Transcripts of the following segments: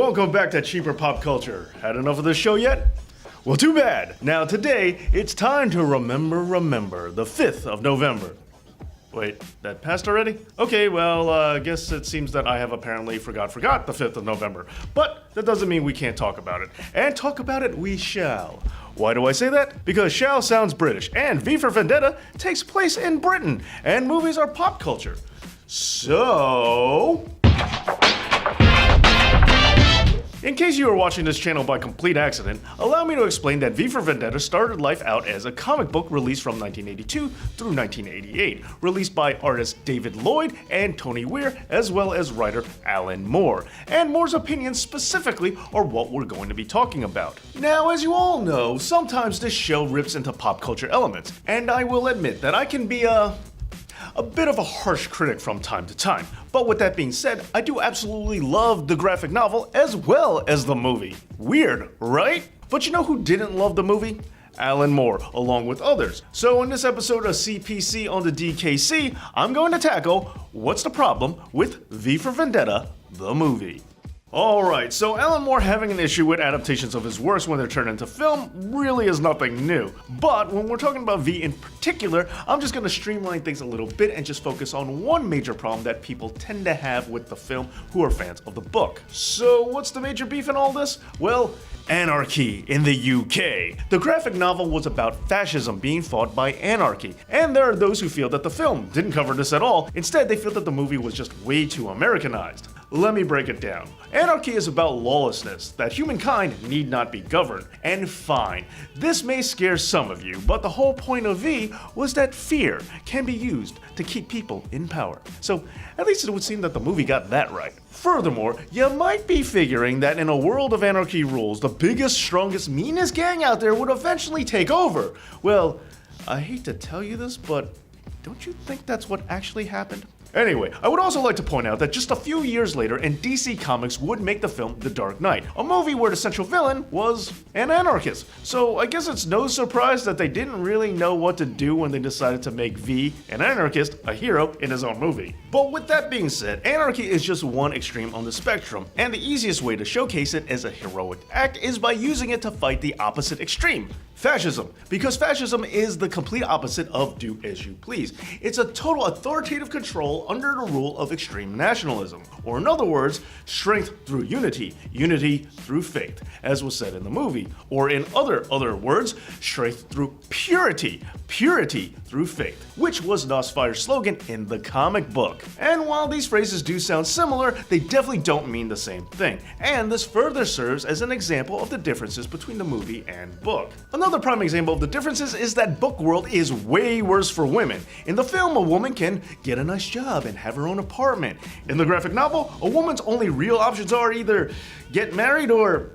Welcome back to Cheaper Pop Culture. Had enough of this show yet? Well, too bad. Now today, it's time to remember the 5th of November. Wait, that passed already? Okay, well, I guess it seems that I have apparently forgot the 5th of November. But that doesn't mean we can't talk about it. And talk about it we shall. Why do I say that? Because shall sounds British, and V for Vendetta takes place in Britain, and movies are pop culture. So... in case you are watching this channel by complete accident, allow me to explain that V for Vendetta started life out as a comic book released from 1982 through 1988, released by artists David Lloyd and Tony Weir, as well as writer Alan Moore. And Moore's opinions specifically are what we're going to be talking about. Now, as you all know, sometimes this show rips into pop culture elements, and I will admit that I can be a bit of a harsh critic from time to time. But with that being said, I do absolutely love the graphic novel as well as the movie. Weird, right? But you know who didn't love the movie? Alan Moore, along with others. So in this episode of CPC on the DKC, I'm going to tackle what's the problem with V for Vendetta, the movie. Alright, so Alan Moore having an issue with adaptations of his works when they're turned into film really is nothing new. But when we're talking about V in particular, I'm just going to streamline things a little bit and just focus on one major problem that people tend to have with the film who are fans of the book. So what's the major beef in all this? Well, anarchy in the UK. The graphic novel was about fascism being fought by anarchy, and there are those who feel that the film didn't cover this at all. Instead, they feel that the movie was just way too Americanized. Let me break it down. Anarchy is about lawlessness, that humankind need not be governed. And fine, this may scare some of you, but the whole point of V was that fear can be used to keep people in power. So at least it would seem that the movie got that right. Furthermore, you might be figuring that in a world of anarchy rules, the biggest, strongest, meanest gang out there would eventually take over. Well, I hate to tell you this, but don't you think that's what actually happened? Anyway, I would also like to point out that just a few years later, and DC Comics would make the film The Dark Knight, a movie where the central villain was an anarchist. So I guess it's no surprise that they didn't really know what to do when they decided to make V, an anarchist, a hero in his own movie. But with that being said, anarchy is just one extreme on the spectrum, and the easiest way to showcase it as a heroic act is by using it to fight the opposite extreme. Fascism, because fascism is the complete opposite of do as you please. It's a total authoritative control under the rule of extreme nationalism, or in other words, strength through unity, unity through faith, as was said in the movie, or in other words, strength through purity, purity through faith, which was Nosfire's slogan in the comic book. And while these phrases do sound similar, they definitely don't mean the same thing, and this further serves as an example of the differences between the movie and book. Another prime example of the differences is that book world is way worse for women. In the film, a woman can get a nice job and have her own apartment. In the graphic novel, a woman's only real options are either get married or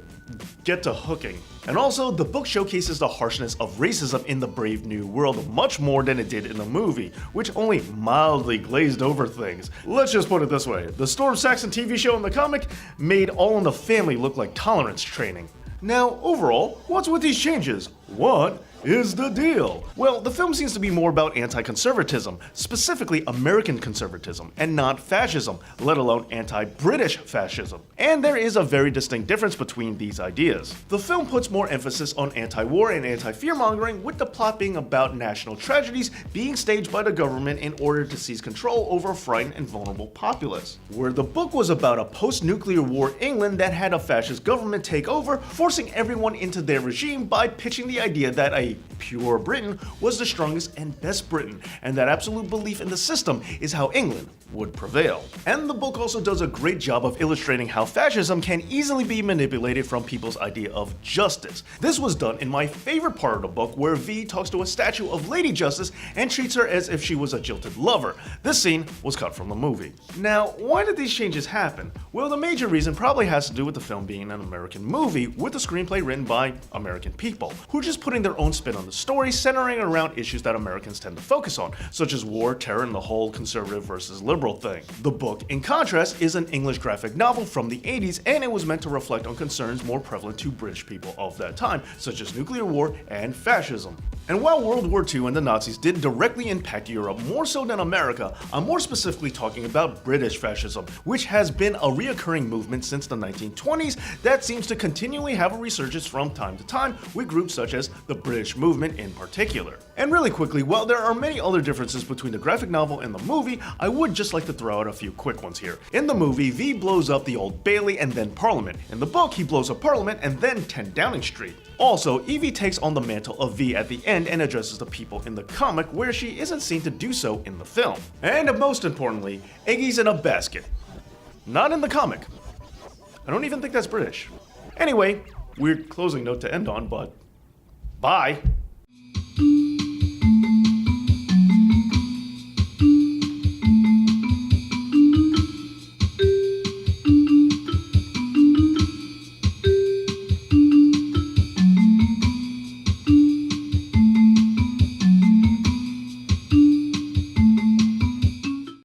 get to hooking. And also, the book showcases the harshness of racism in the Brave New World much more than it did in the movie, which only mildly glazed over things. Let's just put it this way, the Storm Saxon TV show in the comic made All in the Family look like tolerance training. Now, overall, what's with these changes? What is the deal? Well, the film seems to be more about anti-conservatism, specifically American conservatism, and not fascism, let alone anti-British fascism. And there is a very distinct difference between these ideas. The film puts more emphasis on anti-war and anti-fear-mongering, with the plot being about national tragedies being staged by the government in order to seize control over a frightened and vulnerable populace. Where the book was about a post-nuclear war England that had a fascist government take over, forcing everyone into their regime by pitching the idea that a pure Britain was the strongest and best Britain, and that absolute belief in the system is how England would prevail. And the book also does a great job of illustrating how fascism can easily be manipulated from people's idea of justice. This was done in my favorite part of the book, where V talks to a statue of Lady Justice and treats her as if she was a jilted lover. This scene was cut from the movie. Now, why did these changes happen? Well, the major reason probably has to do with the film being an American movie with a screenplay written by American people, who are just putting their own spin on the story, centering around issues that Americans tend to focus on, such as war, terror, and the whole conservative versus liberal thing. The book, in contrast, is an English graphic novel from the 80s, and it was meant to reflect on concerns more prevalent to British people of that time, such as nuclear war and fascism. And while World War II and the Nazis did directly impact Europe more so than America, I'm more specifically talking about British fascism, which has been a reoccurring movement since the 1920s that seems to continually have a resurgence from time to time with groups such as the British movement in particular. And really quickly, while there are many other differences between the graphic novel and the movie, I would just like to throw out a few quick ones here. In the movie, V blows up the Old Bailey and then Parliament. In the book, he blows up Parliament and then 10 Downing Street. Also, Evie takes on the mantle of V at the end and addresses the people in the comic where she isn't seen to do so in the film. And most importantly, Iggy's in a basket. Not in the comic. I don't even think that's British. Anyway, weird closing note to end on, but bye.